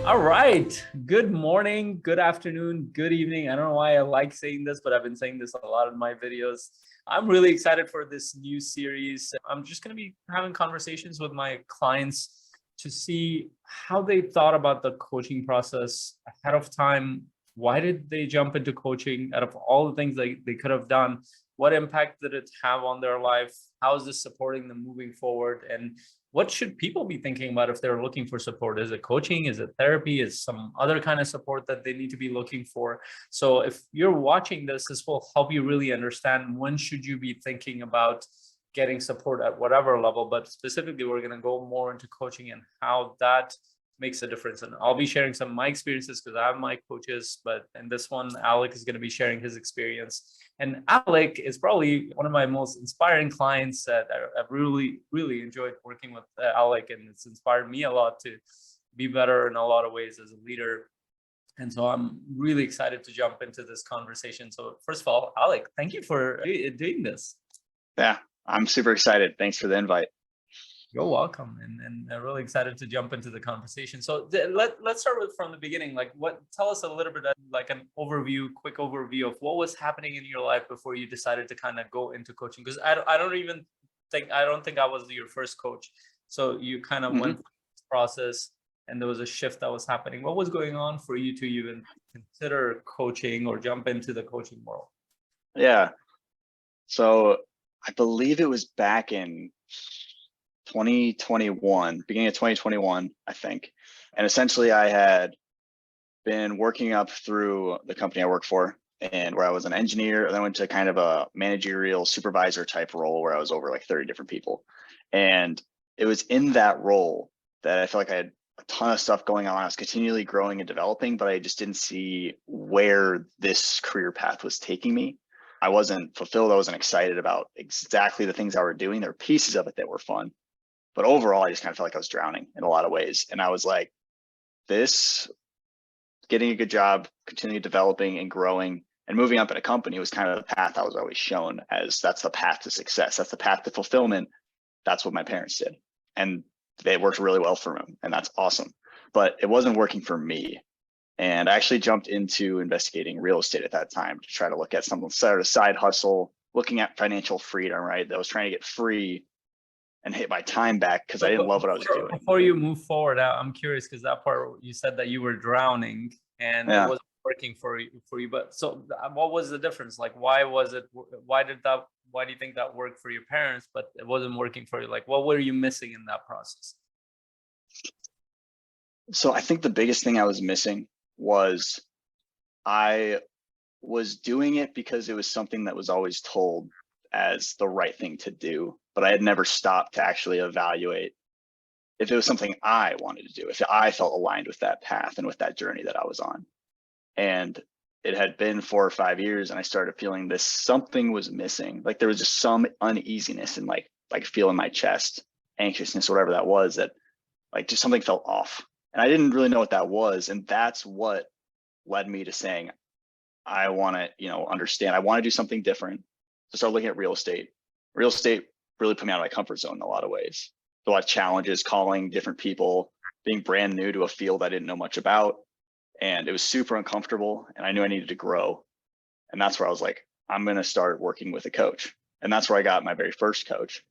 All right. Good morning, good afternoon, good evening. I don't know why I like saying this, but I've been saying this a lot in my videos. I'm really excited for this new series. I'm just going to be having conversations with my clients to see how they thought about the coaching process ahead of time. Why did they jump into coaching out of all the things they could have done? What impact did it have on their life? How is this supporting them moving forward? And what should people be thinking about if they're looking for support? Is it coaching? Is it therapy? Is some other kind of support that they need to be looking for? So if you're watching this, this will help you really understand when should you be thinking about getting support at whatever level. But specifically, we're going to go more into coaching and how that makes a difference. And I'll be sharing some of my experiences because I have my coaches, but in this one, Alec is going to be sharing his experience. And Alec is probably one of my most inspiring clients that I've really, really enjoyed working with Alec, and it's inspired me a lot to be better in a lot of ways as a leader. And so I'm really excited to jump into this conversation. So first of all, Alec, thank you for doing this. Yeah, I'm super excited. Thanks for the invite. You're welcome, and I'm really excited to jump into the conversation. So let's start with from the beginning. Like, tell us a little bit, like an overview, quick overview of what was happening in your life before you decided to kind of go into coaching. Because I don't even think I was your first coach. So you kind of went hmm through this process, and there was a shift that was happening. What was going on for you to even consider coaching or jump into the coaching world? Yeah. So I believe it was back in 2021, beginning of 2021, I think. And essentially I had been working up through the company I work for, and where I was an engineer, and then went to kind of a managerial supervisor type role where I was over like 30 different people. And it was in that role that I felt like I had a ton of stuff going on. I was continually growing and developing, but I just didn't see where this career path was taking me. I wasn't fulfilled. I wasn't excited about exactly the things I were doing. There were pieces of it that were fun, but overall, I just kind of felt like I was drowning in a lot of ways. And I was like, this getting a good job, continuing developing and growing and moving up in a company was kind of the path I was always shown as that's the path to success. That's the path to fulfillment. That's what my parents did. And it worked really well for them. And that's awesome. But it wasn't working for me. And I actually jumped into investigating real estate at that time to try to look at some sort of side hustle, looking at financial freedom, right? That was trying to get free and hit my time back because I So, didn't but love what I was doing. before you move forward, I'm curious because that part you said that you were drowning and it Yeah. wasn't working for you. But so, what was the difference? Like, why was it? Why did that? Why do you think that worked for your parents, but it wasn't working for you? Like, what were you missing in that process? So I think the biggest thing I was missing was I was doing it because it was something that was always told as the right thing to do, but I had never stopped to actually evaluate if it was something I wanted to do, if I felt aligned with that path and with that journey that I was on. And it had been 4 or 5 years, and I started feeling this something was missing. Like there was just some uneasiness and like feel in my chest, anxiousness, whatever that was, that like just something felt off. And I didn't really know what that was. And that's what led me to saying, I want to, understand. I want to do something different. So start looking at real estate. Real estate really put me out of my comfort zone in a lot of ways. A lot of challenges, calling different people, being brand new to a field I didn't know much about. And it was super uncomfortable. And I knew I needed to grow. And that's where I was like, I'm going to start working with a coach. And that's where I got my very first coach.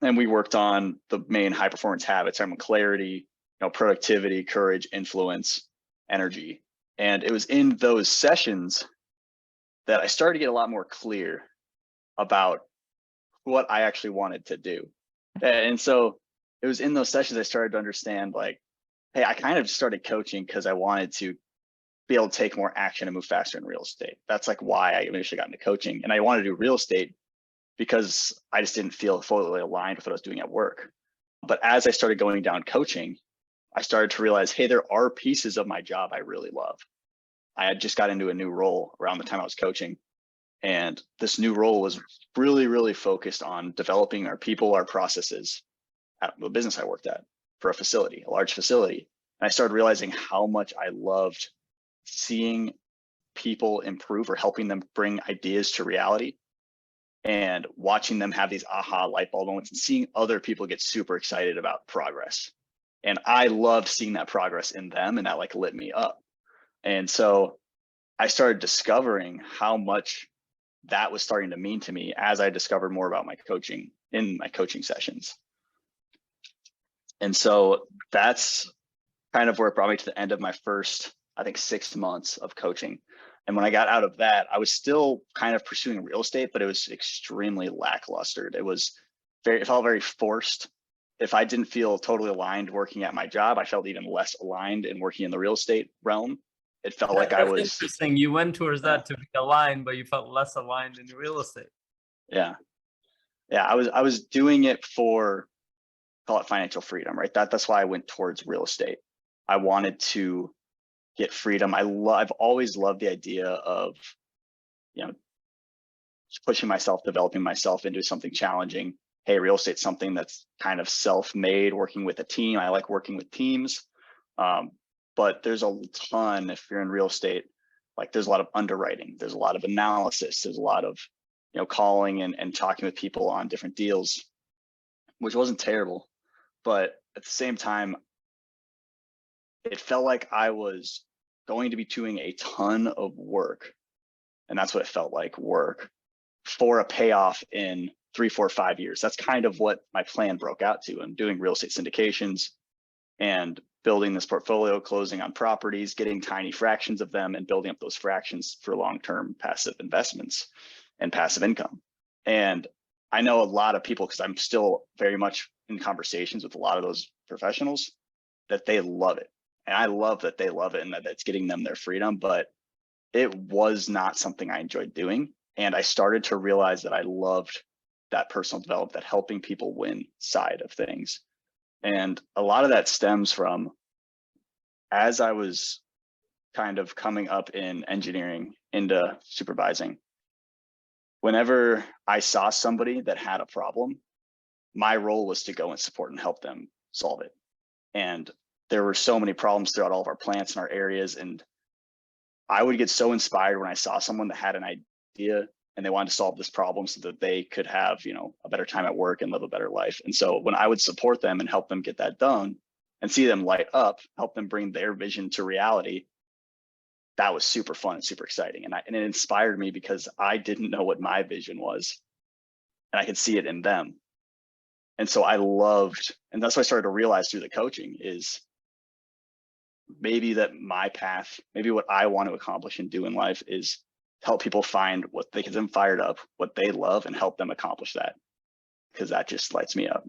And we worked on the main high performance habits, clarity, productivity, courage, influence, energy. And it was in those sessions that I started to get a lot more clear about what I actually wanted to do. And so it was in those sessions I started to understand, like, hey, I kind of started coaching because I wanted to be able to take more action and move faster in real estate. That's like why I initially got into coaching. And I wanted to do real estate because I just didn't feel fully aligned with what I was doing at work. But as I started going down coaching, I started to realize, hey, there are pieces of my job I really love. I had just got into a new role around the time I was coaching. And this new role was really, really focused on developing our people, our processes at the business I worked at for a facility, a large facility. And I started realizing how much I loved seeing people improve or helping them bring ideas to reality and watching them have these aha light bulb moments and seeing other people get super excited about progress. And I loved seeing that progress in them, and that like lit me up. And so I started discovering how much that was starting to mean to me as I discovered more about my coaching in my coaching sessions. And so that's kind of where it brought me to the end of my first, I think, 6 months of coaching. And when I got out of that, I was still kind of pursuing real estate, but it was extremely lackluster. It felt very forced. If I didn't feel totally aligned working at my job, I felt even less aligned in working in the real estate realm. It felt like I That's was, interesting. You went towards that to be aligned, but you felt less aligned in real estate. yeah. Yeah, I was doing it for, call it financial freedom, right? That's why I went towards real estate. I wanted to get freedom. I've always loved the idea of, you know, pushing myself, developing myself into something challenging. Hey, real estate's something that's kind of self-made, working with a team. I like working with teams. But there's a ton, if you're in real estate, like there's a lot of underwriting, there's a lot of analysis, there's a lot of, calling and talking with people on different deals, which wasn't terrible. But at the same time, it felt like I was going to be doing a ton of work. And that's what it felt like, work for a payoff in 3, 4, 5 years. That's kind of what my plan broke out to. I'm doing real estate syndications and building this portfolio, closing on properties, getting tiny fractions of them and building up those fractions for long-term passive investments and passive income. And I know a lot of people, because I'm still very much in conversations with a lot of those professionals, that they love it. And I love that they love it and that it's getting them their freedom, but it was not something I enjoyed doing. And I started to realize that I loved that personal development, that helping people win side of things. And a lot of that stems from, as I was kind of coming up in engineering into supervising, whenever I saw somebody that had a problem, my role was to go and support and help them solve it. And there were so many problems throughout all of our plants and our areas. And I would get so inspired when I saw someone that had an idea and they wanted to solve this problem so that they could have, a better time at work and live a better life. And so when I would support them and help them get that done and see them light up, help them bring their vision to reality, that was super fun and super exciting. And it inspired me because I didn't know what my vision was and I could see it in them. And so I loved, and that's what I started to realize through the coaching is maybe that my path, maybe what I want to accomplish and do in life is help people find what they get them fired up, what they love, and help them accomplish that, because that just lights me up.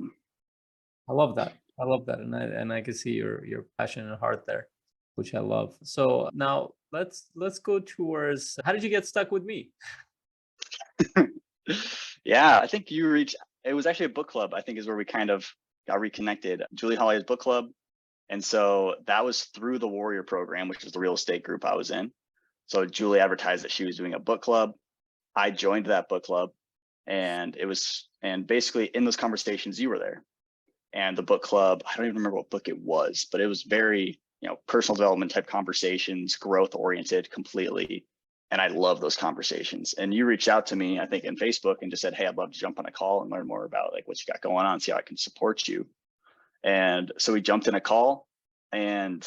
I love that. I love that. And I can see your passion and heart there, which I love. So now let's go towards, how did you get stuck with me? Yeah, I think it was actually a book club, I think, is where we kind of got reconnected. Julie Holloway's book club. And so that was through the Warrior program, which is the real estate group I was in. So Julie advertised that she was doing a book club. I joined that book club, and basically in those conversations, you were there. And the book club, I don't even remember what book it was, but it was very, personal development type conversations, growth oriented completely. And I love those conversations. And you reached out to me, I think, in Facebook and just said, hey, I'd love to jump on a call and learn more about like what you got going on, see how I can support you. And so we jumped in a call, and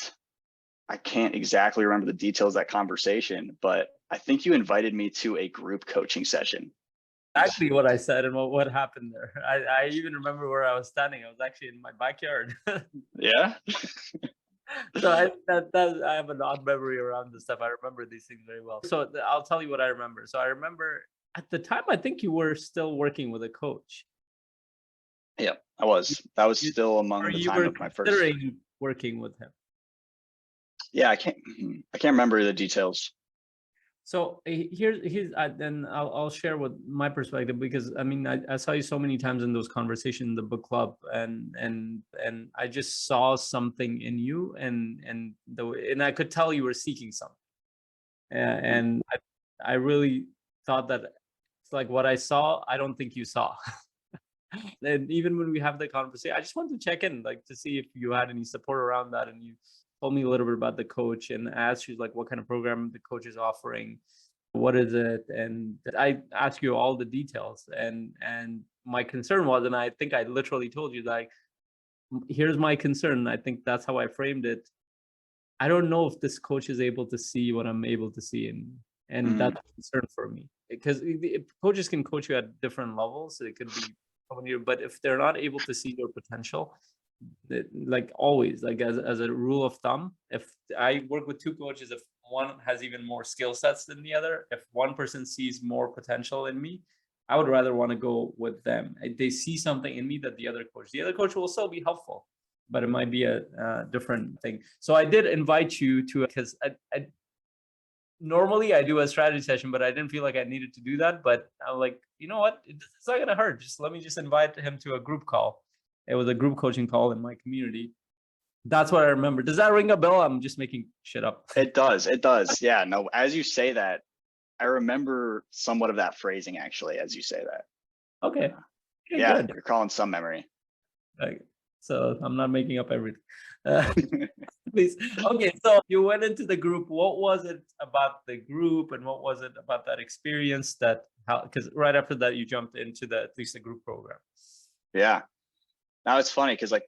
I can't exactly remember the details of that conversation, but I think you invited me to a group coaching session. Exactly what I said and what happened there. I even remember where I was standing. I was actually in my backyard. Yeah. So I have an odd memory around this stuff. I remember these things very well. So I'll tell you what I remember. So I remember at the time, I think you were still working with a coach. Yeah, I was. That was still among Or the you time were of my first. considering working with him. Yeah, I can't remember the details. So here's then I'll share with my perspective, because I mean I saw you so many times in those conversations in the book club, and I just saw something in you, and I could tell you were seeking something, and I really thought that it's like what I saw, I don't think you saw. And even when we have the conversation, I just wanted to check in, like to see if you had any support around that, and you told me a little bit about the coach and asked you like what kind of program the coach is offering, what is it, and I asked you all the details, and my concern was, and I think I literally told you, like here's my concern. I think that's how I framed it. I don't know if this coach is able to see what I'm able to see, and that's a concern for me, because coaches can coach you at different levels. So it could be but if they're not able to see your potential, like always, like as a rule of thumb, if I work with two coaches, if one has even more skill sets than the other, if one person sees more potential in me, I would rather want to go with them. They see something in me that the other coach will still be helpful, but it might be a different thing. So I did invite you to, because I normally I do a strategy session, but I didn't feel like I needed to do that. But I'm like, you know what? It's not gonna hurt. Let me just invite him to a group call. It was a group coaching call in my community. That's what I remember. Does that ring a bell? I'm just making shit up. It does. It does. Yeah. No, as you say that, I remember somewhat of that phrasing actually, as you say that. Okay. Yeah, Good. you're calling some memory. So I'm not making up everything. Please. Okay, so you went into the group. What was it about the group, and what was it about that experience because right after that you jumped into at least the group program? Yeah. Now it's funny because like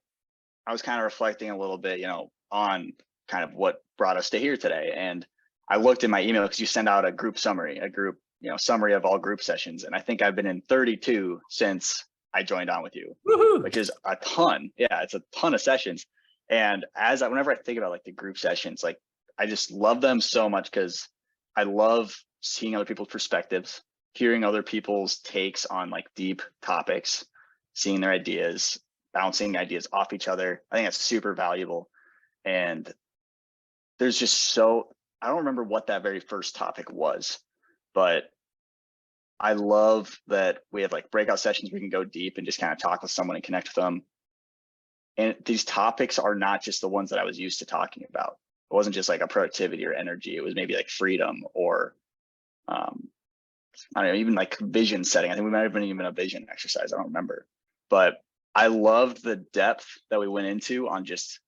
I was kind of reflecting a little bit, on kind of what brought us to here today. And I looked in my email because you send out a group summary, summary of all group sessions. And I think I've been in 32 since I joined on with you. Woohoo! Which is a ton. Yeah, it's a ton of sessions. And whenever I think about like the group sessions, like I just love them so much because I love seeing other people's perspectives, hearing other people's takes on like deep topics, seeing their ideas, bouncing ideas off each other. I think that's super valuable. And there's just I don't remember what that very first topic was, but I love that we have like breakout sessions. We can go deep and just kind of talk with someone and connect with them. And these topics are not just the ones that I was used to talking about. It wasn't just like a productivity or energy. It was maybe like freedom or, I don't know, even like vision setting. I think we might have been even a vision exercise. I don't remember, but I loved the depth that we went into on just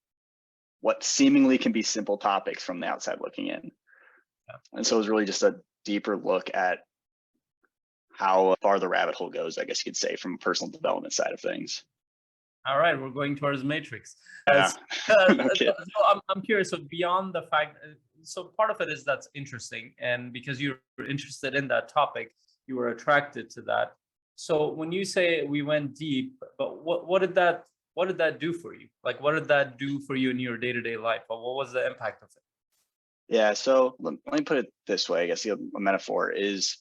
what seemingly can be simple topics from the outside looking in. And so it was really just a deeper look at how far the rabbit hole goes, I guess you could say, from a personal development side of things. All right, we're going towards Matrix. Yeah. So I'm curious. So beyond the fact, so part of it is that's interesting, and because you're interested in that topic, you were attracted to that. So when you say we went deep, but what did that do for you? Like, what did that do for you in your day-to-day life? Or what was the impact of it? Yeah. So let me put it this way. I guess a metaphor is,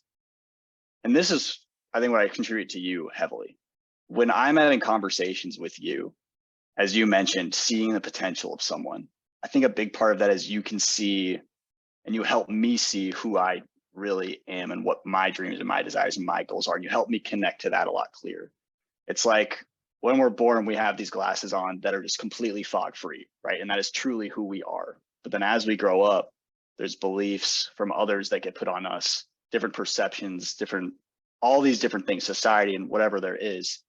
and this is, I think, what I contribute to you heavily. When I'm having conversations with you, as you mentioned, seeing the potential of someone, I think a big part of that is you can see and you help me see who I really am and what my dreams and my desires and my goals are. And you help me connect to that a lot clearer. It's like when we're born, we have these glasses on that are just completely fog free, right? And that is truly who we are. But then as we grow up, there's beliefs from others that get put on us, different perceptions, all these different things, society and whatever there is.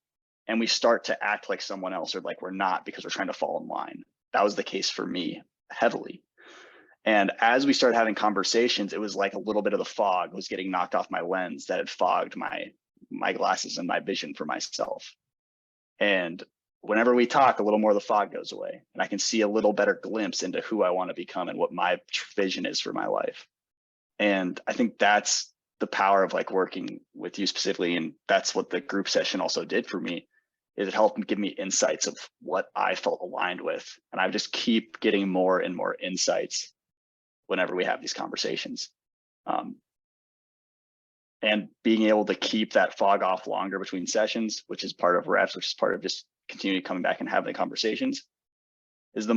And we start to act like someone else or like we're not because we're trying to fall in line. That was the case for me heavily. And as we started having conversations, it was like a little bit of the fog was getting knocked off my lens that had fogged my glasses and my vision for myself. And whenever we talk, a little more of the fog goes away and I can see a little better glimpse into who I want to become and what my vision is for my life. And I think that's the power of like working with you specifically. And that's what the group session also did for me, is it helped give me insights of what I felt aligned with. And I just keep getting more and more insights whenever we have these conversations. And being able to keep that fog off longer between sessions, which is part of reps, which is part of just continuing coming back and having the conversations, is the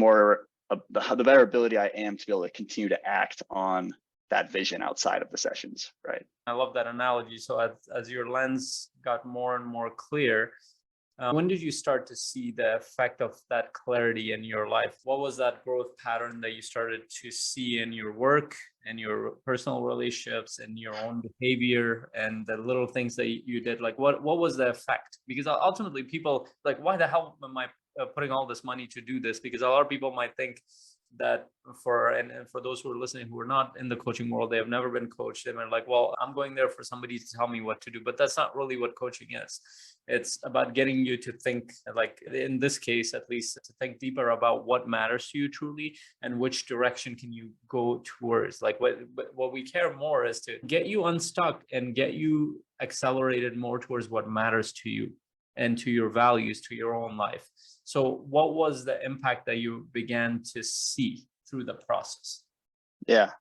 better ability I am to be able to continue to act on that vision outside of the sessions, right? I love that analogy. So as your lens got more and more clear, when did you start to see the effect of that clarity in your life? What was that growth pattern that you started to see in your work and your personal relationships and your own behavior and the little things that you did? Like what was the effect? Because ultimately people like, why the hell am I putting all this money to do this? Because a lot of people might think that and for those who are listening who are not in the coaching world, they have never been coached. They're like, well, I'm going there for somebody to tell me what to do, but that's not really what coaching is. It's about getting you to think, like in this case at least, to think deeper about what matters to you truly and which direction can you go towards. Like what we care more is to get you unstuck and get you accelerated more towards what matters to you and to your values, to your own life. So what was the impact that you began to see through the process? Yeah.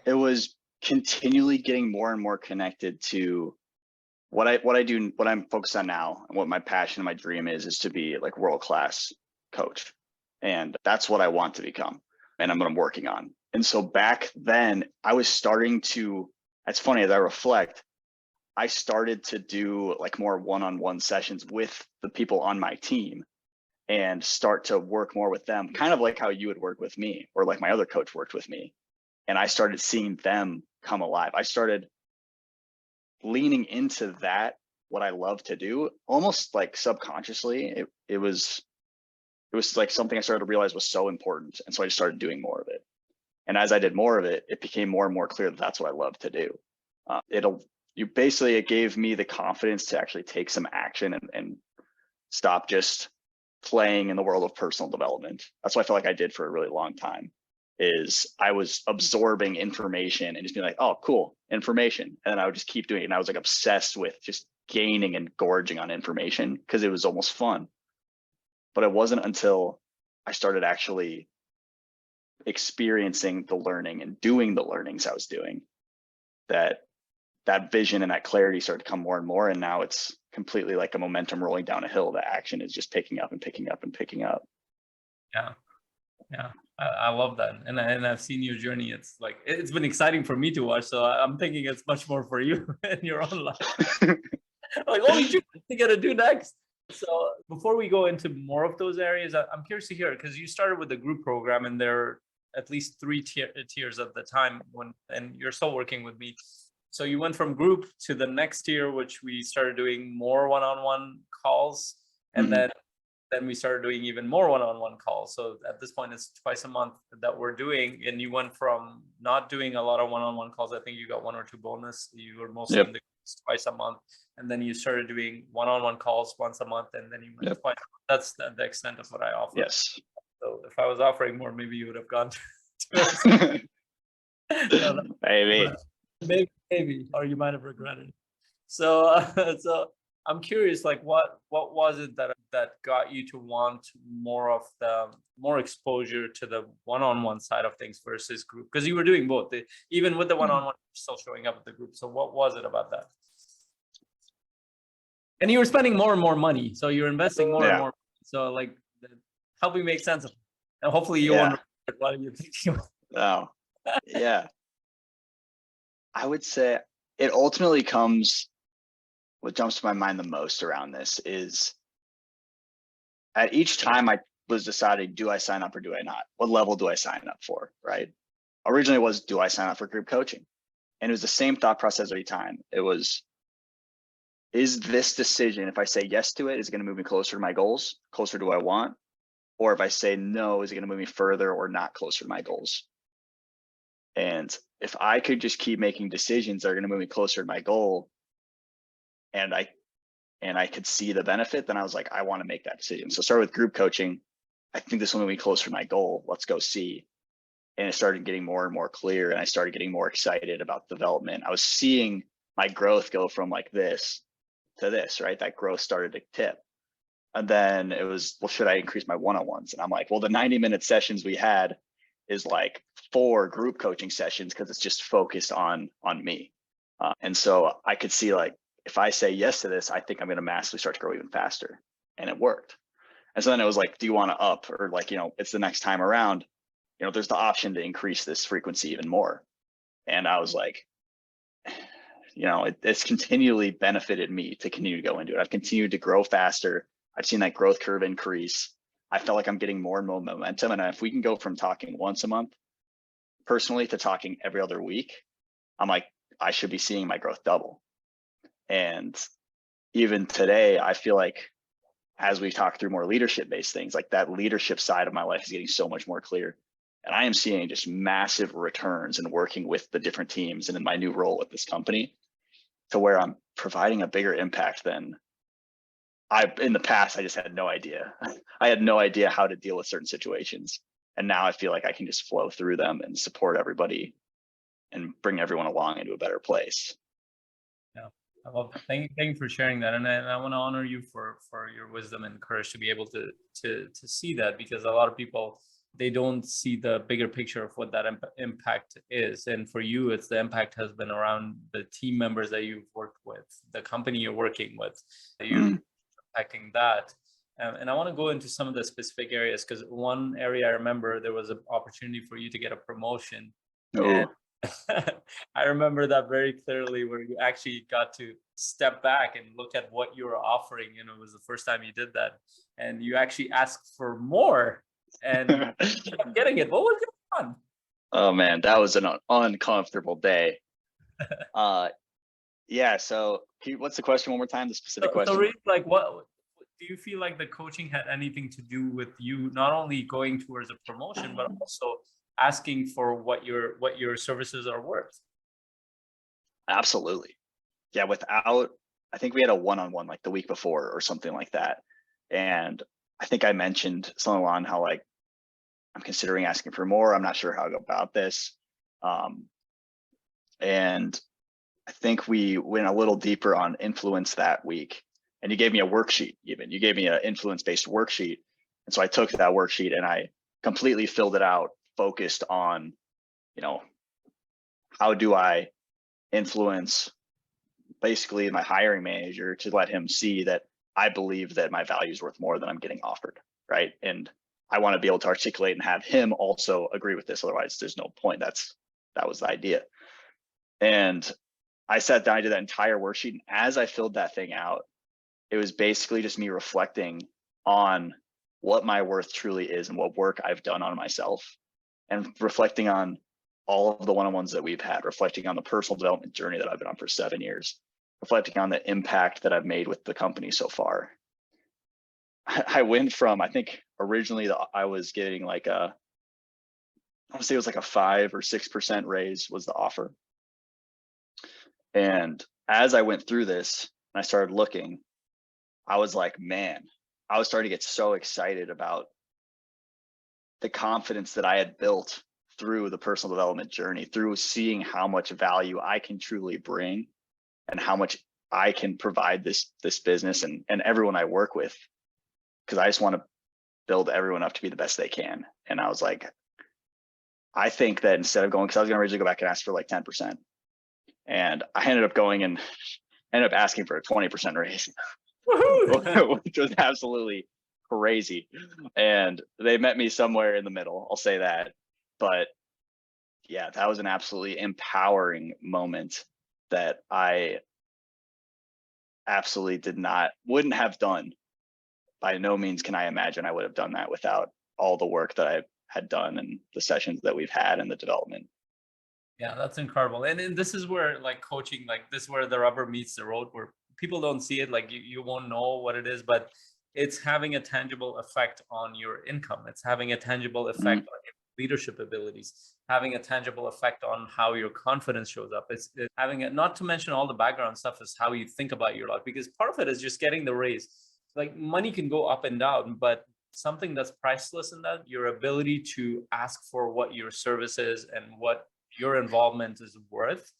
It was continually getting more and more connected to what I do, what I'm focused on now, and what my passion and my dream is to be like world-class coach. And that's what I want to become, and I'm working on. And so back then I was starting to, it's funny, as I reflect, I started to do like more one-on-one sessions with the people on my team and start to work more with them, kind of like how you would work with me, or like my other coach worked with me. And I started seeing them come alive. I started leaning into that, what I love to do, almost like subconsciously. It was like something I started to realize was so important. And so I just started doing more of it. And as I did more of it, it became more and more clear that that's what I love to do. It gave me the confidence to actually take some action and stop just playing in the world of personal development. That's what I felt like I did for a really long time. Is I was absorbing information and just being like, oh, cool, information. And then I would just keep doing it. And I was like obsessed with just gaining and gorging on information because it was almost fun. But it wasn't until I started actually experiencing the learning and doing the learnings I was doing that vision and that clarity started to come more and more. And now it's completely like a momentum rolling down a hill. The action is just picking up and picking up and picking up. Yeah, I love that. And I've seen your journey. It's like, it's been exciting for me to watch. So I'm thinking it's much more for you in your own life. Like, holy shit, what are you gonna do next? So before we go into more of those areas, I'm curious to hear, because you started with the group program and there are at least three tiers at the time and you're still working with me. So you went from group to the next tier, which we started doing more one-on-one calls. And then we started doing even more one-on-one calls. So at this point, it's twice a month that we're doing. And you went from not doing a lot of one-on-one calls. I think you got one or two bonus. You were mostly in the groups twice a month. And then you started doing one-on-one calls once a month. And then you went twice. That's the extent of what I offer. Yes. So if I was offering more, maybe you would have gone to Maybe. Maybe, or you might have regretted it. So, so I'm curious, like what was it that got you to want more exposure to the one-on-one side of things versus group? Because you were doing both, even with the one-on-one, you're still showing up at the group. So what was it about that? And you were spending more and more money, so you're investing more and more. So like, help me make sense of it. And hopefully you won't regret what you're thinking about. Oh, yeah. I would say it ultimately comes, what jumps to my mind the most around this is at each time I was deciding, do I sign up or do I not? What level do I sign up for, right? Originally it was, do I sign up for group coaching? And it was the same thought process every time. It was, is this decision, if I say yes to it, is it going to move me closer to my goals, closer to what I want? Or if I say no, is it going to move me further or not closer to my goals? And if I could just keep making decisions that are going to move me closer to my goal, and I could see the benefit, then I was like, I want to make that decision. So start with group coaching. I think this will move me closer to my goal. Let's go see. And it started getting more and more clear, and I started getting more excited about development. I was seeing my growth go from like this to this, right? That growth started to tip. And then it was, well, should I increase my one-on-ones? And I'm like, well, the 90-minute sessions we had is like 4 group coaching sessions because it's just focused on me. And so I could see like, if I say yes to this, I think I'm going to massively start to grow even faster. And it worked. And so then it was like, do you want to up, or like, it's the next time around, there's the option to increase this frequency even more. And I was like, it's continually benefited me to continue to go into it. I've continued to grow faster. I've seen that growth curve increase. I felt like I'm getting more and more momentum. And if we can go from talking once a month personally to talking every other week, I'm like, I should be seeing my growth double. And even today, I feel like as we talk through more leadership based things, like that leadership side of my life is getting so much more clear. And I am seeing just massive returns in working with the different teams and in my new role with this company, to where I'm providing a bigger impact than in the past. I just had no idea. I had no idea how to deal with certain situations. And now I feel like I can just flow through them and support everybody and bring everyone along into a better place. Yeah. Well, thank you for sharing that, and I want to honor you for your wisdom and courage to be able to see that, because a lot of people, they don't see the bigger picture of what that impact is. And for you, it's the impact has been around the team members that you've worked with, the company you're working with, you're impacting that. And I want to go into some of the specific areas, because one area I remember there was an opportunity for you to get a promotion. And I remember that very clearly, where you actually got to step back and look at what you were offering. You know, it was the first time you did that, and you actually asked for more and ended up getting it. What was going on? Oh man, that was an uncomfortable day. Yeah. So what's the question one more time? The specific question. So really, like, what do you feel like the coaching had anything to do with you not only going towards a promotion, but also asking for what your services are worth? Absolutely. Yeah. I think we had a one-on-one like the week before or something like that. And I think I mentioned something along how like, I'm considering asking for more. I'm not sure how to go about this. And I think we went a little deeper on influence that week. And you gave me a worksheet, you gave me an influence-based worksheet. And so I took that worksheet and I completely filled it out, focused on, how do I influence basically my hiring manager to let him see that I believe that my value is worth more than I'm getting offered, right? And I want to be able to articulate and have him also agree with this. Otherwise, there's no point. That was the idea. And I sat down, I did that entire worksheet. And as I filled that thing out, it was basically just me reflecting on what my worth truly is and what work I've done on myself, and reflecting on all of the one-on-ones that we've had, reflecting on the personal development journey that I've been on for 7 years, reflecting on the impact that I've made with the company so far. I went from, I think originally I was getting like I want to say it was like a 5 or 6% raise was the offer. And as I went through this and I started looking, I was like, man, I was starting to get so excited about the confidence that I had built through the personal development journey, through seeing how much value I can truly bring and how much I can provide this business and everyone I work with, because I just want to build everyone up to be the best they can. And I was like, I think that instead of going, because I was going to originally go back and ask for like 10%, and I ended up going and ended up asking for a 20% raise, which was absolutely crazy. And they met me somewhere in the middle, I'll say that. But yeah, that was an absolutely empowering moment that I absolutely wouldn't have done. By no means can I imagine I would have done that without all the work that I had done and the sessions that we've had and the development. Yeah, that's incredible. And this is where like coaching, like this is where the rubber meets the road, where people don't see it, like you won't know what it is, but it's having a tangible effect on your income. It's having a tangible effect on your leadership abilities, having a tangible effect on how your confidence shows up. It's having not to mention all the background stuff, is how you think about your life, because part of it is just getting the raise. Like money can go up and down, but something that's priceless in that, your ability to ask for what your service is and what your involvement is worth,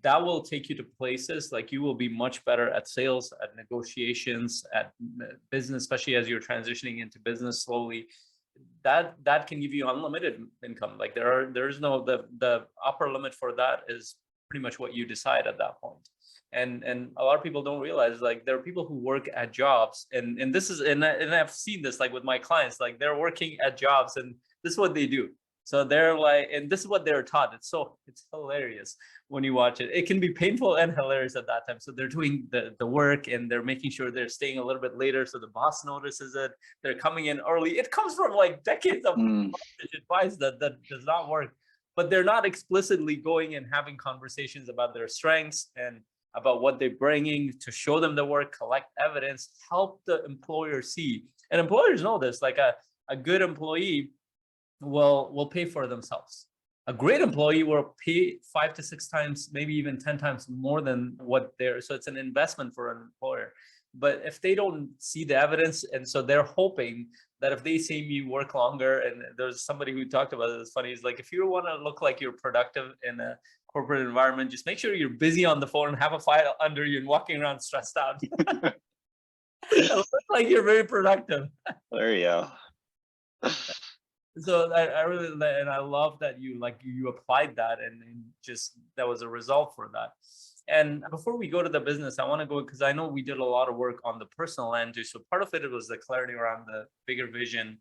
that will take you to places like you will be much better at sales, at negotiations, at business, especially as you're transitioning into business slowly. That can give you unlimited income. Like there's no, the upper limit for that is pretty much what you decide at that point. And a lot of people don't realize, like there are people who work at jobs, and this is, and I've seen this like with my clients, like they're working at jobs and this is what they do. So they're like, and this is what they're taught. It's hilarious when you watch it. It can be painful and hilarious at that time. So they're doing the work and they're making sure they're staying a little bit later so the boss notices it. They're coming in early. It comes from like decades of advice that does not work. But they're not explicitly going and having conversations about their strengths and about what they're bringing, to show them the work, collect evidence, help the employer see. And employers know this, like a good employee will pay for themselves. A great employee will pay 5 to 6 times, maybe even 10 times more than what they're, so it's an investment for an employer. But if they don't see the evidence, and so they're hoping that if they see me work longer, and there's somebody who talked about it, it's funny, it's like, if you want to look like you're productive in a corporate environment, just make sure you're busy on the phone and have a file under you and walking around stressed out. It looks like you're very productive. There you go. So I really, and I love that you applied that, and just that was a result for that. And before we go to the business, I want to go, because I know we did a lot of work on the personal end too. So part of it was the clarity around the bigger vision,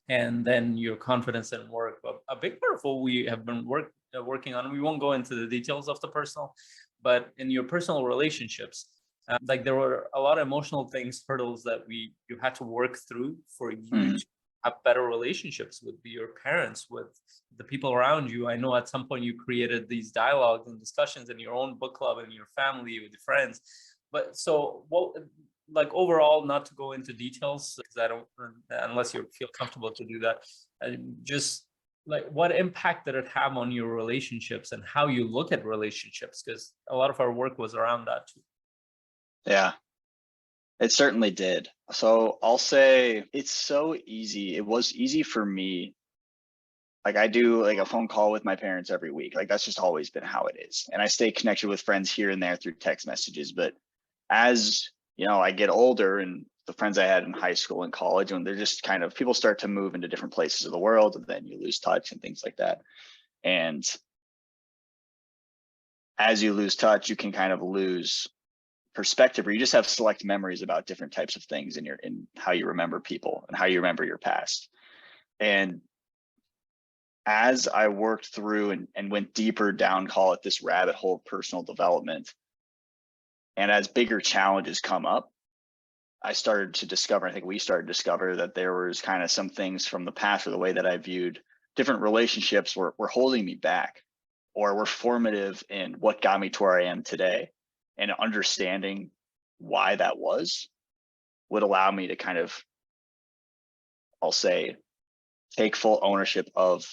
and then your confidence in work. But a big part of what we have been working on, we won't go into the details of the personal, but in your personal relationships, like there were a lot of emotional things, hurdles that you had to work through for you to have better relationships with your parents, with the people around you. I know at some point you created these dialogues and discussions in your own book club and your family, with your friends. But so what, like overall, not to go into details, because I don't, unless you feel comfortable to do that, just like what impact did it have on your relationships and how you look at relationships? Because a lot of our work was around that too. Yeah, it certainly did. So I'll say it's so easy. It was easy for me. Like I do like a phone call with my parents every week. Like that's just always been how it is. And I stay connected with friends here and there through text messages. But as you know, I get older, and the friends I had in high school and college, when they're just kind of, people start to move into different places of the world, and then you lose touch and things like that. And as you lose touch, you can kind of lose perspective, or you just have select memories about different types of things in how you remember people and how you remember your past. And as I worked through and went deeper down, call it this rabbit hole of personal development, and as bigger challenges come up, I started to discover, I think we started to discover, that there was kind of some things from the past, or the way that I viewed different relationships were holding me back, or were formative in what got me to where I am today. And understanding why that was would allow me to kind of, I'll say, take full ownership of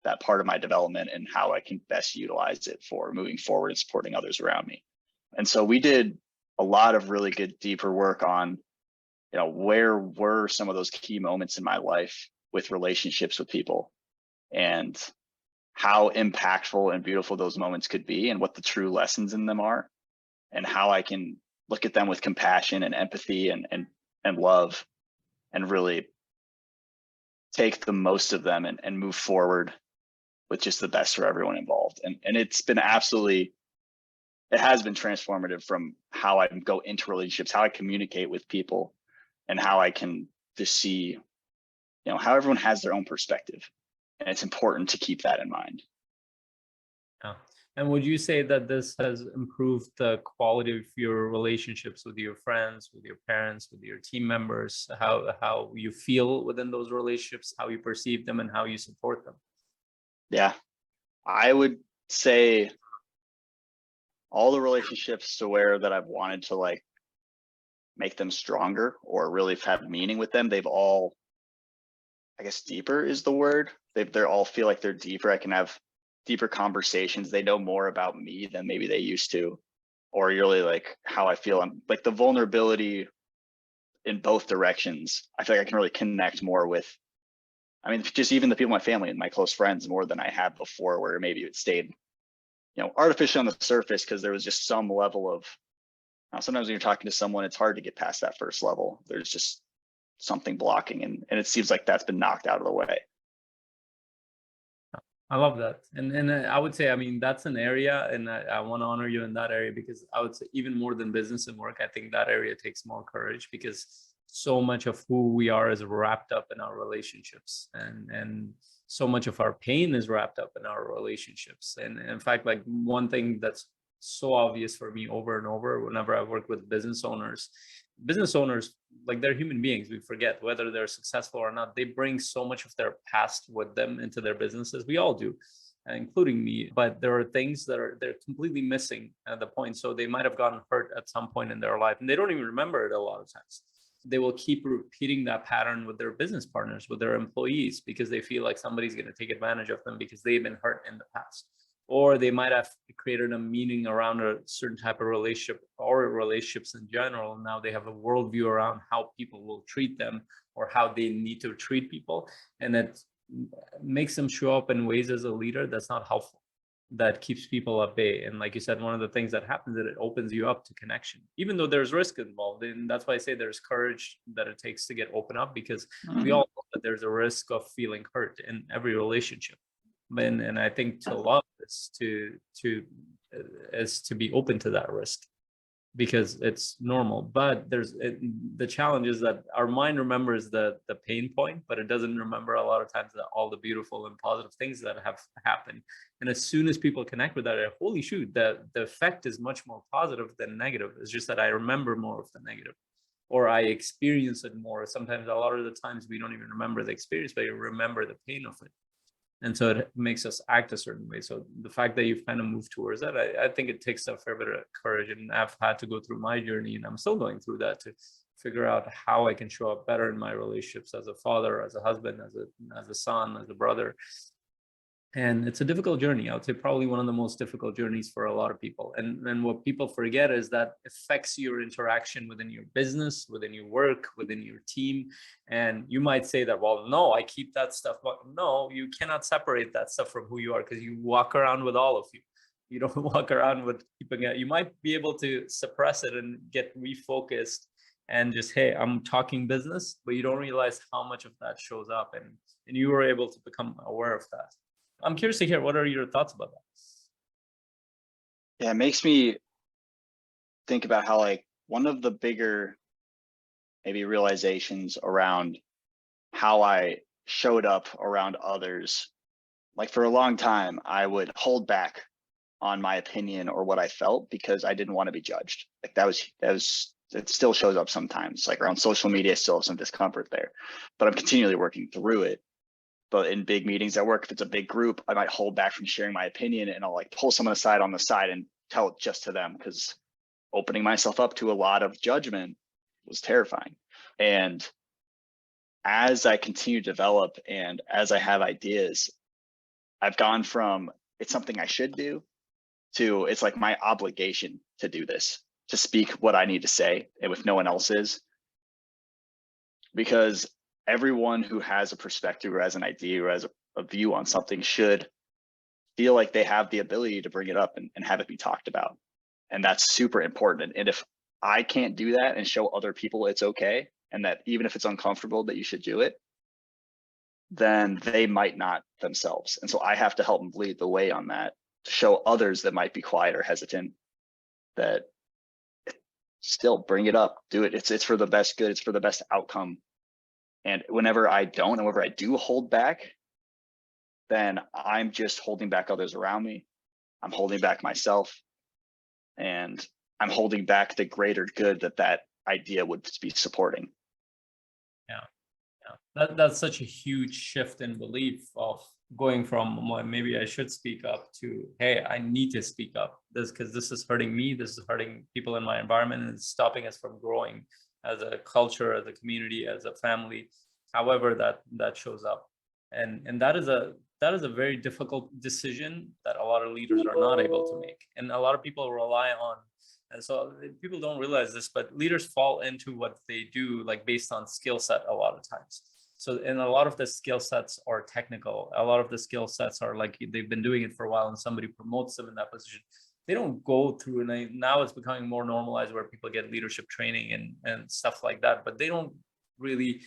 that part of my development and how I can best utilize it for moving forward and supporting others around me. And so we did a lot of really good deeper work on, you know, where were some of those key moments in my life with relationships with people, and how impactful and beautiful those moments could be, and what the true lessons in them are, and how I can look at them with compassion and empathy and love, and really take the most of them and move forward with just the best for everyone involved. And it's been absolutely, it has been transformative from how I go into relationships, how I communicate with people, and how I can just see, you know, how everyone has their own perspective. And it's important to keep that in mind. Yeah. And would you say that this has improved the quality of your relationships with your friends, with your parents, with your team members, how you feel within those relationships, how you perceive them, and how you support them? Yeah, I would say all the relationships to where that I've wanted to like make them stronger or really have meaning with them, they've all, I guess deeper is the word. They're all feel like they're deeper. I can have deeper conversations. They know more about me than maybe they used to, or really like how I feel. I'm like the vulnerability in both directions. I feel like I can really connect more with, I mean, just even the people in my family and my close friends more than I had before, where maybe it stayed, you know, artificial on the surface because there was just some level of, sometimes when you're talking to someone, it's hard to get past that first level. There's just something blocking, and it seems like that's been knocked out of the way. I love that. And I would say, I mean, that's an area, and I want to honor you in that area, because I would say even more than business and work, I think that area takes more courage, because so much of who we are is wrapped up in our relationships, and so much of our pain is wrapped up in our relationships. And in fact, like one thing that's so obvious for me over and over whenever I work with business owners, like they're human beings. We forget whether they're successful or not. They bring so much of their past with them into their businesses. We all do. including me, but there are things that they're completely missing at the point. So they might have gotten hurt at some point in their life and they don't even remember it a lot of times. They will keep repeating that pattern with their business partners, with their employees, because they feel like somebody's going to take advantage of them because they've been hurt in the past. Or they might have created a meaning around a certain type of relationship or relationships in general. Now they have a worldview around how people will treat them or how they need to treat people. And it makes them show up in ways as a leader that's not helpful, that keeps people at bay. And like you said, one of the things that happens is it opens you up to connection, even though there's risk involved. And that's why I say there's courage that it takes to get open up, because we all know that there's a risk of feeling hurt in every relationship. And I think to love is to be open to that risk, because it's normal. But the challenge is that our mind remembers the pain point, but it doesn't remember a lot of times that all the beautiful and positive things that have happened. And as soon as people connect with that, holy shoot, the effect is much more positive than negative. It's just that I remember more of the negative, or I experience it more. Sometimes, a lot of the times, we don't even remember the experience, but you remember the pain of it. And so it makes us act a certain way. So the fact that you've kind of moved towards that, I think it takes a fair bit of courage. And I've had to go through my journey, and I'm still going through that, to figure out how I can show up better in my relationships as a father, as a husband, as a son, as a brother. And it's a difficult journey. I would say probably one of the most difficult journeys for a lot of people. And what people forget is that affects your interaction within your business, within your work, within your team. And you might say that, well, no, I keep that stuff. But no, you cannot separate that stuff from who you are, because you walk around with all of you. You don't walk around with keeping it. You might be able to suppress it and get refocused and just, hey, I'm talking business, but you don't realize how much of that shows up. And you were able to become aware of that. I'm curious to hear, what are your thoughts about that? Yeah, it makes me think about how, like, one of the bigger maybe realizations around how I showed up around others, like, for a long time, I would hold back on my opinion or what I felt because I didn't want to be judged. Like, it still shows up sometimes, like around social media, I still have some discomfort there, but I'm continually working through it. But in big meetings at work, if it's a big group, I might hold back from sharing my opinion, and I'll like pull someone aside on the side and tell it just to them, because opening myself up to a lot of judgment was terrifying. And as I continue to develop and as I have ideas, I've gone from it's something I should do to it's like my obligation to do this, to speak what I need to say, and if no one else is. Because everyone who has a perspective or has an idea or has a view on something should feel like they have the ability to bring it up and have it be talked about. And that's super important. And if I can't do that and show other people it's okay, and that even if it's uncomfortable that you should do it, then they might not themselves. And so I have to help them lead the way on that, to show others that might be quiet or hesitant that still bring it up, do it. It's for the best good. It's for the best outcome. And whenever I don't, and whenever I do hold back, then I'm just holding back others around me. I'm holding back myself, and I'm holding back the greater good that idea would be supporting. Yeah. That's such a huge shift in belief, of going from, well, maybe I should speak up, to, hey, I need to speak up, because this is hurting me, this is hurting people in my environment, and it's stopping us from growing as a culture, as a community, as a family, however that shows up. And that is a very difficult decision that a lot of leaders are not able to make, and a lot of people rely on. And so people don't realize this, but leaders fall into what they do like based on skill set a lot of times. So, and a lot of the skill sets are technical. A lot of the skill sets are like they've been doing it for a while, and somebody promotes them in that position. They don't go through, and now it's becoming more normalized where people get leadership training and stuff like that, but they don't really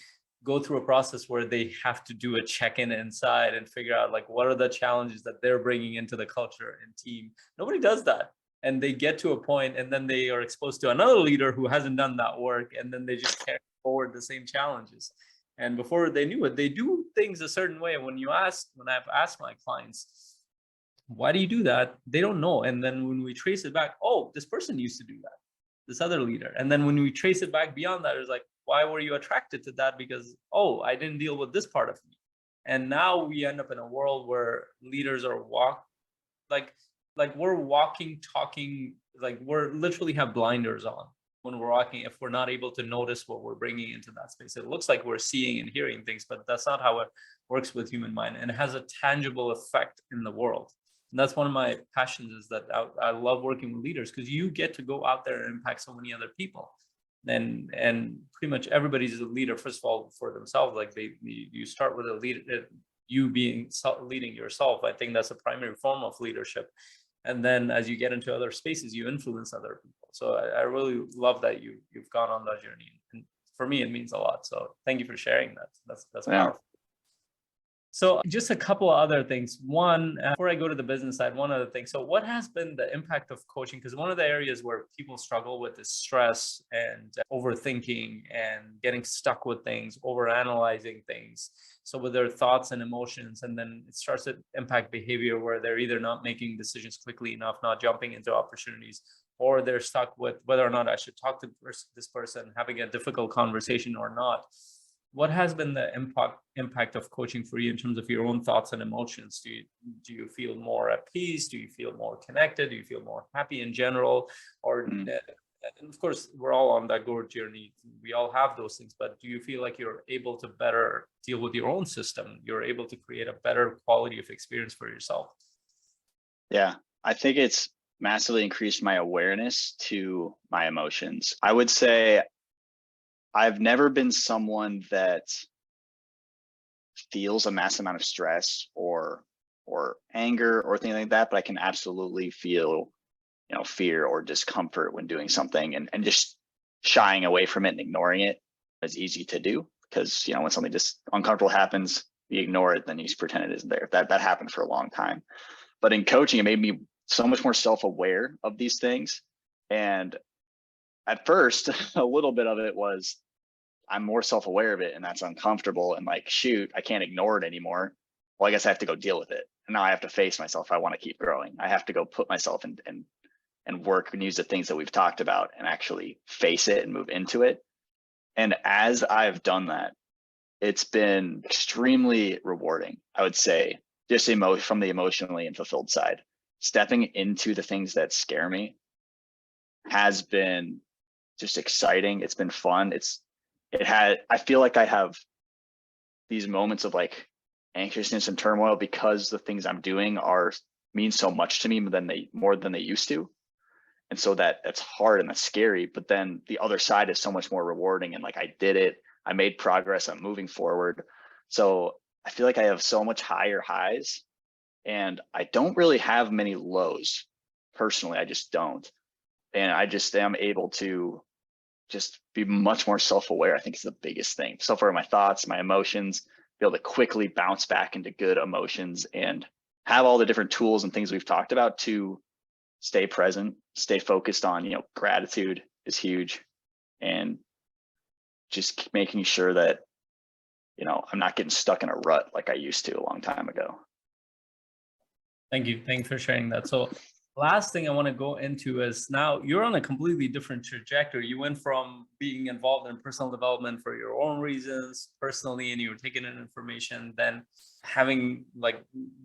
go through a process where they have to do a check-in inside and figure out like what are the challenges that they're bringing into the culture and team. Nobody does that. And they get to a point, and then they are exposed to another leader who hasn't done that work, and then they just carry forward the same challenges. And before they knew it, they do things a certain way. When I've asked my clients, why do you do that? They don't know. And then when we trace it back, oh, this person used to do that, this other leader. And then when we trace it back beyond that, it's like, why were you attracted to that? Because, oh, I didn't deal with this part of me. And now we end up in a world where leaders are like like we're walking, talking, like we're literally have blinders on when we're walking. If we're not able to notice what we're bringing into that space, it looks like we're seeing and hearing things, but that's not how it works with human mind, and it has a tangible effect in the world. And that's one of my passions, is that I love working with leaders, because you get to go out there and impact so many other people. And pretty much everybody's a leader, first of all, for themselves. Like you start with a leader, you being leading yourself. I think that's a primary form of leadership. And then as you get into other spaces, you influence other people. So I really love that you've gone on that journey, and for me it means a lot. So thank you for sharing that. That's powerful. So just a couple of other things. One, before I go to the business side, one other thing. So what has been the impact of coaching? Because one of the areas where people struggle with is stress and overthinking and getting stuck with things, overanalyzing things. So with their thoughts and emotions, and then it starts to impact behavior, where they're either not making decisions quickly enough, not jumping into opportunities, or they're stuck with whether or not I should talk to this person, having a difficult conversation or not. What has been the impact of coaching for you in terms of your own thoughts and emotions? Do you feel more at peace? Do you feel more connected? Do you feel more happy in general? Or and of course, we're all on that growth journey. We all have those things, but do you feel like you're able to better deal with your own system? You're able to create a better quality of experience for yourself? Yeah, I think it's massively increased my awareness to my emotions. I would say I've never been someone that feels a massive amount of stress or anger or things like that, but I can absolutely feel, fear or discomfort when doing something, and just shying away from it and ignoring it is easy to do, because when something just uncomfortable happens, you ignore it, then you just pretend it isn't there. That happened for a long time. But in coaching, it made me so much more self-aware of these things. And at first, a little bit of it was, I'm more self-aware of it, and that's uncomfortable, and like, shoot, I can't ignore it anymore. Well, I guess I have to go deal with it. And now I have to face myself. If I want to keep growing, I have to go put myself in and work and use the things that we've talked about and actually face it and move into it. And as I've done that, it's been extremely rewarding, I would say, just from the emotionally and fulfilled side. Stepping into the things that scare me has been just exciting. It's been fun. I feel like I have these moments of like anxiousness and turmoil, because the things I'm doing mean so much to me more than they used to. And so that's hard and that's scary, but then the other side is so much more rewarding. And like, I did it, I made progress, I'm moving forward. So I feel like I have so much higher highs, and I don't really have many lows personally. I just don't. And I just am able to just be much more self-aware. I think it's the biggest thing. Self-aware of my thoughts, my emotions, be able to quickly bounce back into good emotions, and have all the different tools and things we've talked about to stay present, stay focused on, gratitude is huge, and just making sure that, I'm not getting stuck in a rut like I used to a long time ago. Thank you. Thanks for sharing that. So last thing I want to go into is, now you're on a completely different trajectory. You went from being involved in personal development for your own reasons personally, and you were taking in information, then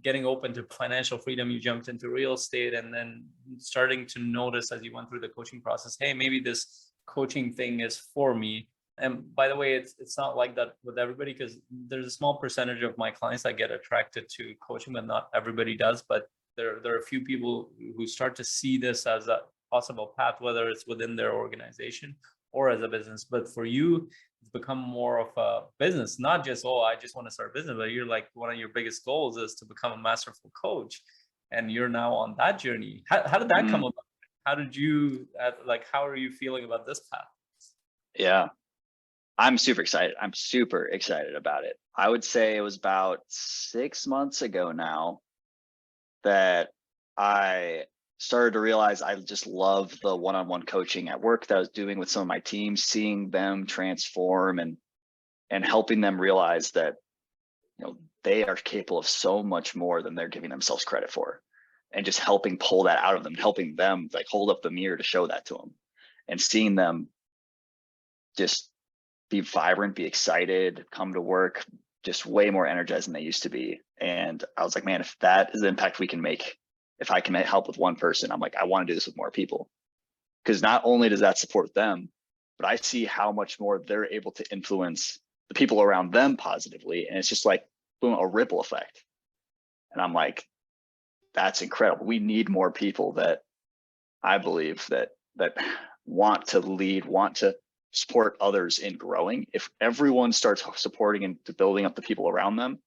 getting open to financial freedom, you jumped into real estate, and then starting to notice as you went through the coaching process, hey, maybe this coaching thing is for me. And by the way, it's not like that with everybody, because there's a small percentage of my clients that get attracted to coaching, but not everybody does. But there are a few people who start to see this as a possible path, whether it's within their organization or as a business. But for you, it's become more of a business, not just, oh, I just want to start a business, but you're like, one of your biggest goals is to become a masterful coach. And you're now on that journey. How did that come about? How did you, how are you feeling about this path? Yeah, I'm super excited. I'm super excited about it. I would say it was about 6 months ago now that I started to realize I just love the one-on-one coaching at work that I was doing with some of my teams, seeing them transform and helping them realize that, they are capable of so much more than they're giving themselves credit for, and just helping pull that out of them, helping them like hold up the mirror to show that to them, and seeing them just be vibrant, be excited, come to work, just way more energized than they used to be. And I was like, man, if that is the impact we can make, if I can help with one person, I'm like, I want to do this with more people. Because not only does that support them, but I see how much more they're able to influence the people around them positively. And it's just like, boom, a ripple effect. And I'm like, that's incredible. We need more people that I believe that want to lead, want to support others in growing. If everyone starts supporting and building up the people around them,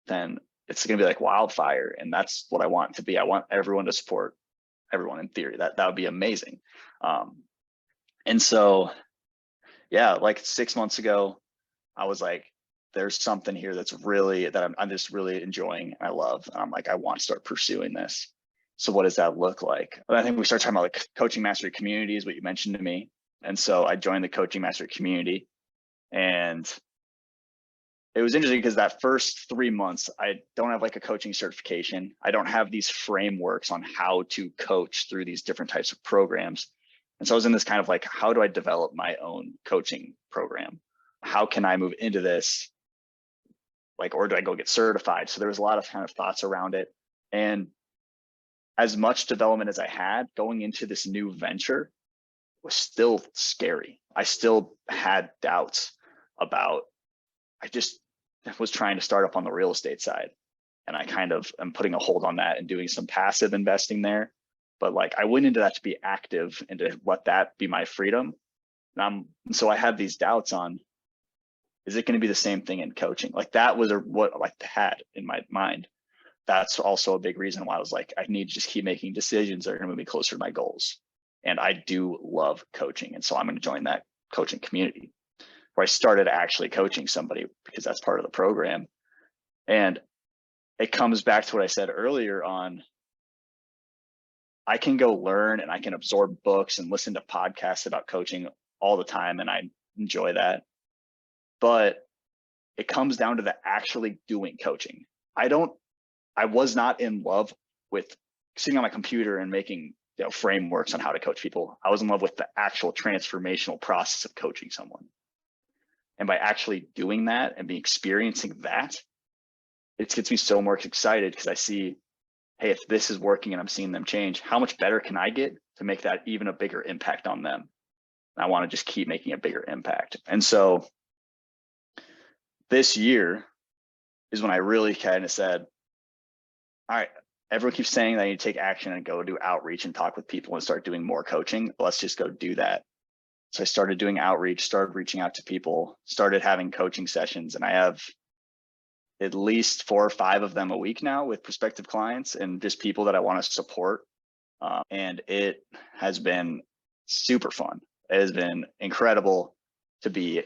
then it's going to be like wildfire. And that's what I want it to be. I want everyone to support everyone in theory. That would be amazing. And so, yeah, like 6 months ago, I was like, there's something here that's really, that I'm just really enjoying. And I love, and I'm like, I want to start pursuing this. So what does that look like? I think we start talking about like coaching mastery community is what you mentioned to me. And so I joined the coaching mastery community, and it was interesting because that first 3 months, I don't have like a coaching certification. I don't have these frameworks on how to coach through these different types of programs. And so I was in this kind of like, how do I develop my own coaching program? How can I move into this? Like, or do I go get certified? So there was a lot of kind of thoughts around it. And as much development as I had going into this new venture was still scary. I still had doubts about, I just was trying to start up on the real estate side. And I kind of am putting a hold on that and doing some passive investing there. But like, I went into that to be active and to let that be my freedom. And so I had these doubts on, is it going to be the same thing in coaching? Like that was what I like had in my mind. That's also a big reason why I was like, I need to just keep making decisions that are going to move me closer to my goals. And I do love coaching. And so I'm going to join that coaching community where I started actually coaching somebody because that's part of the program. And it comes back to what I said earlier on, I can go learn and I can absorb books and listen to podcasts about coaching all the time. And I enjoy that. But it comes down to the actually doing coaching. I was not in love with sitting on my computer and making frameworks on how to coach people. I was in love with the actual transformational process of coaching someone. And by actually doing that and experiencing that, it gets me so more excited because I see, hey, if this is working and I'm seeing them change, how much better can I get to make that even a bigger impact on them? And I want to just keep making a bigger impact. And so this year is when I really kind of said, all right, everyone keeps saying that I need to take action and go do outreach and talk with people and start doing more coaching. Let's just go do that. So I started doing outreach, started reaching out to people, started having coaching sessions, and I have at least 4 or 5 of them a week now with prospective clients and just people that I want to support. And it has been super fun. It has been incredible to be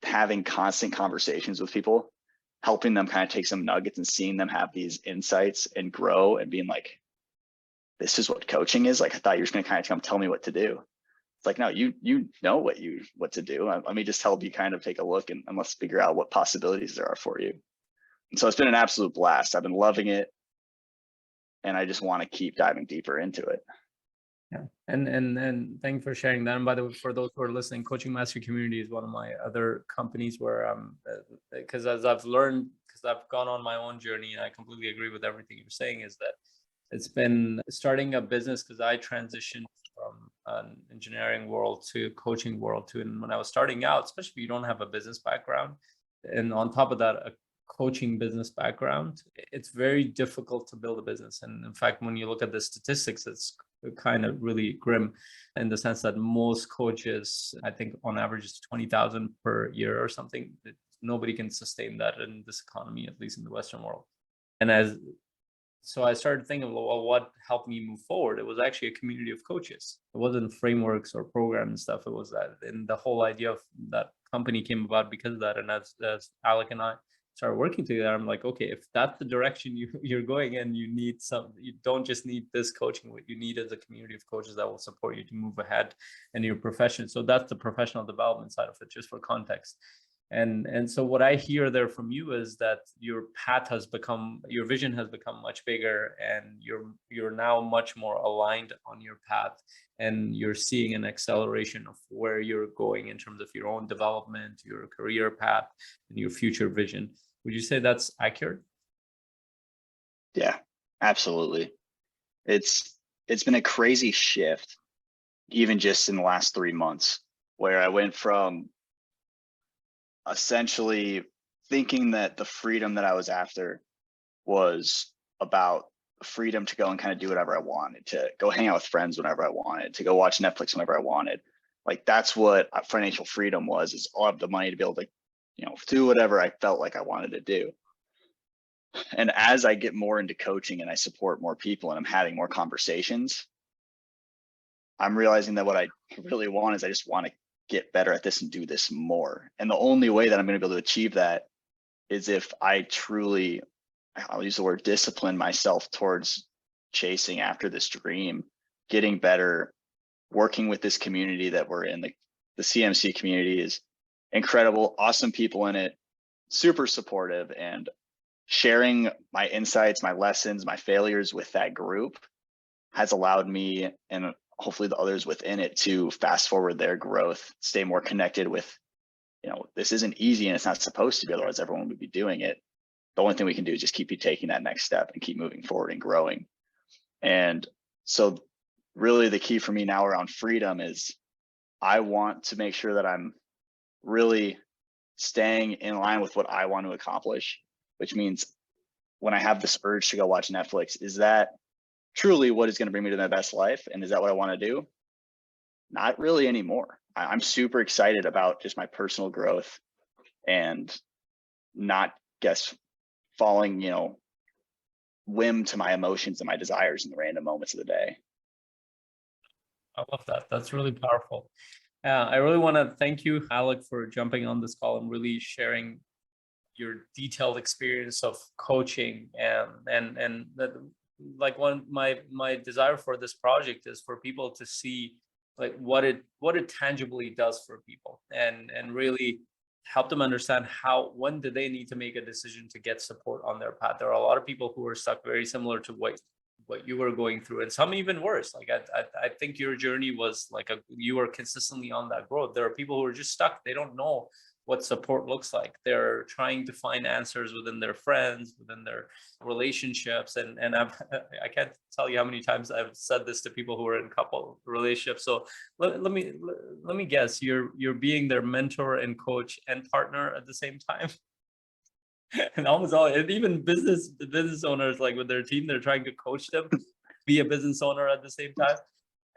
having constant conversations with people, helping them kind of take some nuggets and seeing them have these insights and grow and being like, this is what coaching is. Like, I thought you were just going to kind of come tell me what to do. It's like, no, you know what to do. Let me just help you kind of take a look and let's figure out what possibilities there are for you. And so it's been an absolute blast. I've been loving it. And I just want to keep diving deeper into it. Yeah. And thank you for sharing that. And by the way, for those who are listening, Coaching Mastery Community is one of my other companies where because as I've learned, because I've gone on my own journey, and I completely agree with everything you're saying, is that it's been starting a business because I transitioned from an engineering world to coaching world too. And when I was starting out, especially if you don't have a business background, and on top of that, a coaching business background, it's very difficult to build a business. And in fact, when you look at the statistics, it's kind of really grim in the sense that most coaches, I think on average is 20,000 per year or something. Nobody can sustain that in this economy, at least in the Western world. And so I started thinking, well, what helped me move forward? It was actually a community of coaches. It wasn't frameworks or programs and stuff. It was that, and the whole idea of that company came about because of that. And as Alec and I started working together, I'm like, okay, if that's the direction you're going in, you don't just need this coaching. What you need is a community of coaches that will support you to move ahead in your profession. So that's the professional development side of it, just for context. And so what I hear there from you is that your your vision has become much bigger, and you're now much more aligned on your path, and you're seeing an acceleration of where you're going in terms of your own development, your career path, and your future vision. Would you say that's accurate? Yeah, absolutely. It's been a crazy shift, even just in the last 3 months, where I went from essentially thinking that the freedom that I was after was about freedom to go and kind of do whatever I wanted, to go hang out with friends whenever I wanted, to go watch Netflix whenever I wanted. Like that's what financial freedom was, is all of the money to be able to, do whatever I felt like I wanted to do. And as I get more into coaching and I support more people and I'm having more conversations, I'm realizing that what I really want is I just want to get better at this and do this more. And the only way that I'm going to be able to achieve that is if I truly, I'll use the word discipline myself towards chasing after this dream, getting better, working with this community that we're in. The CMC community is incredible, awesome people in it, super supportive, and sharing my insights, my lessons, my failures with that group has allowed me, and hopefully the others within it, to fast forward their growth, stay more connected with, this isn't easy and it's not supposed to be, otherwise everyone would be doing it. The only thing we can do is just keep you taking that next step and keep moving forward and growing. And so really the key for me now around freedom is I want to make sure that I'm really staying in line with what I want to accomplish, which means when I have this urge to go watch Netflix, is that truly what is going to bring me to my best life? And is that what I want to do? Not really anymore. I'm super excited about just my personal growth and not falling, whim to my emotions and my desires in the random moments of the day. I love that. That's really powerful. I really want to thank you, Alec, for jumping on this call and really sharing your detailed experience of coaching, and that, like, my desire for this project is for people to see like what it tangibly does for people, and really help them understand when do they need to make a decision to get support on their path. There are a lot of people who are stuck very similar to what you were going through, and some even worse. Like I think your journey was like you were consistently on that growth. There are people who are just stuck. They don't know what support looks like. They're trying to find answers within their friends, within their relationships. And I can't tell you how many times I've said this to people who are in couple relationships. So let me guess, you're being their mentor and coach and partner at the same time. And almost all, and even the business owners, like with their team, they're trying to coach them be a business owner at the same time.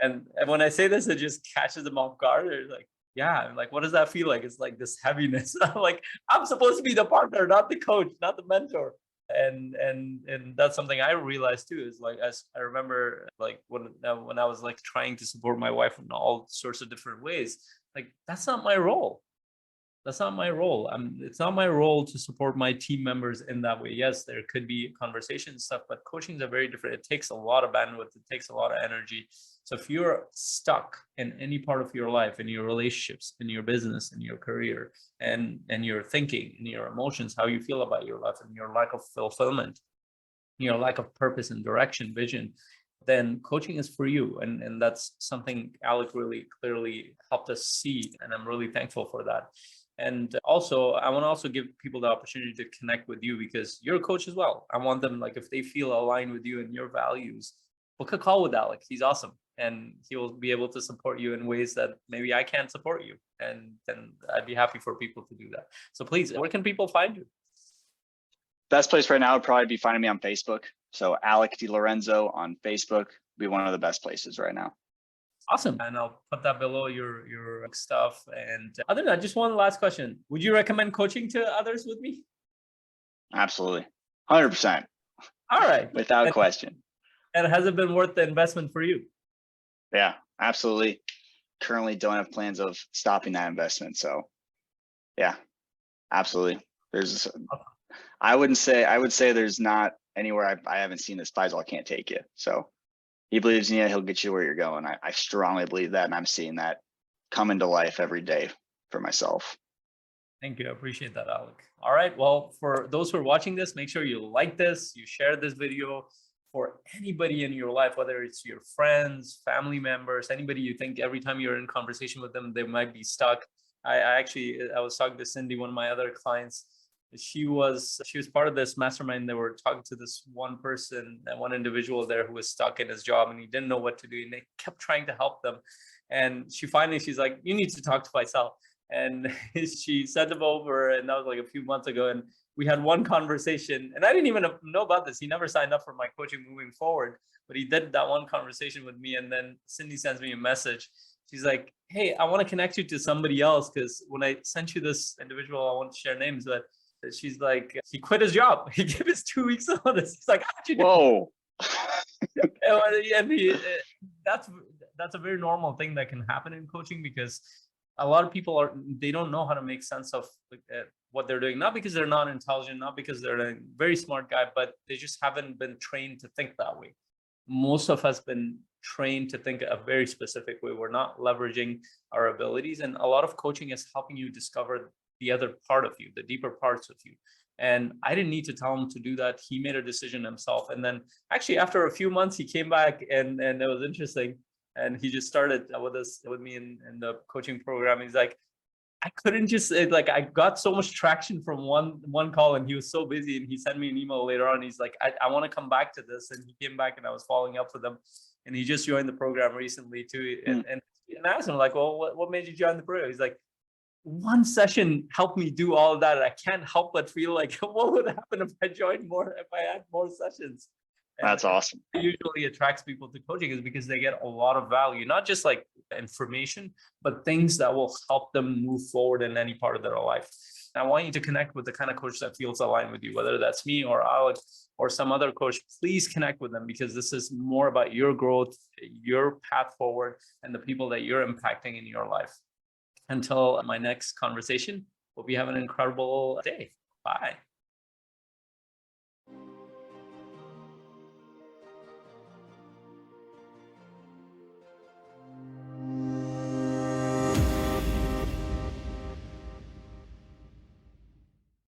And when I say this, it just catches them off guard. They're like, yeah, I'm like, what does that feel like? It's like this heaviness. I'm like, I'm supposed to be the partner, not the coach, not the mentor. And that's something I realized too, is like, as I remember, like when I was like trying to support my wife in all sorts of different ways, like that's not my role. That's not my role. It's not my role to support my team members in that way. Yes, there could be conversation stuff, but coaching is very different. It takes a lot of bandwidth. It takes a lot of energy. So if you're stuck in any part of your life, in your relationships, in your business, in your career, and your thinking, in your emotions, how you feel about your life, and your lack of fulfillment, your lack of purpose and direction, vision, then coaching is for you. And that's something Alec really clearly helped us see. And I'm really thankful for that. And also, I want to also give people the opportunity to connect with you, because you're a coach as well. I want them, like, if they feel aligned with you and your values, book a call with Alec. He's awesome. And he will be able to support you in ways that maybe I can't support you. And then I'd be happy for people to do that. So please, where can people find you? Best place right now would probably be finding me on Facebook. So Alec DilLorenzo on Facebook would be one of the best places right now. Awesome. And I'll put that below your stuff. And other than that, just one last question. Would you recommend coaching to others with me? Absolutely. 100%. All right. Without question. And has it been worth the investment for you? Yeah, absolutely. Currently don't have plans of stopping that investment. So yeah, absolutely. I would say there's not anywhere I haven't seen this Faisal can't take you. So he believes in you, he'll get you where you're going. I strongly believe that, and I'm seeing that come into life every day for myself. Thank you. I appreciate that, Alec. All right. Well, for those who are watching this, make sure you like this, you share this video for anybody in your life, whether it's your friends, family members, anybody you think every time you're in conversation with them, they might be stuck. I was talking to Cindy, one of my other clients. She was part of this mastermind. They were talking to this one person, and one individual there who was stuck in his job and he didn't know what to do. And they kept trying to help them. And she's like, you need to talk to Faisal. And she sent him over, and that was like a few months ago. And we had one conversation, and I didn't even know about this. He never signed up for my coaching moving forward, but he did that one conversation with me. And then Cindy sends me a message. She's like, hey, I want to connect you to somebody else, because when I sent you this individual, I won't share names, but she's like, he quit his job. He gave his 2 weeks notice. He's like, how'd you do? Whoa. And that's a very normal thing that can happen in coaching, because a lot of people they don't know how to make sense of what they're doing, not because they're not intelligent, not because they're a very smart guy, but they just haven't been trained to think that way. Most of us been trained to think a very specific way. We're not leveraging our abilities, and a lot of coaching is helping you discover the other part of you, the deeper parts of you. And I didn't need to tell him to do that. He made a decision himself. And then actually after a few months, he came back, and it was interesting. And he just started with me in the coaching program. He's like, I couldn't just like, I got so much traction from one call, and he was so busy, and he sent me an email later on. He's like, I want to come back to this. And he came back, and I was following up with him, and he just joined the program recently too. And I asked him like, well, what made you join the program? He's like, one session helped me do all of that. And I can't help but feel like, what would happen if I joined more, if I had more sessions? And That's awesome. it usually attracts people to coaching is because they get a lot of value, not just like information, but things that will help them move forward in any part of their life. And I want you to connect with the kind of coach that feels aligned with you, whether that's me or Alex or some other coach. Please connect with them, because this is more about your growth, your path forward, and the people that you're impacting in your life. Until my next conversation, hope you have an incredible day. Bye.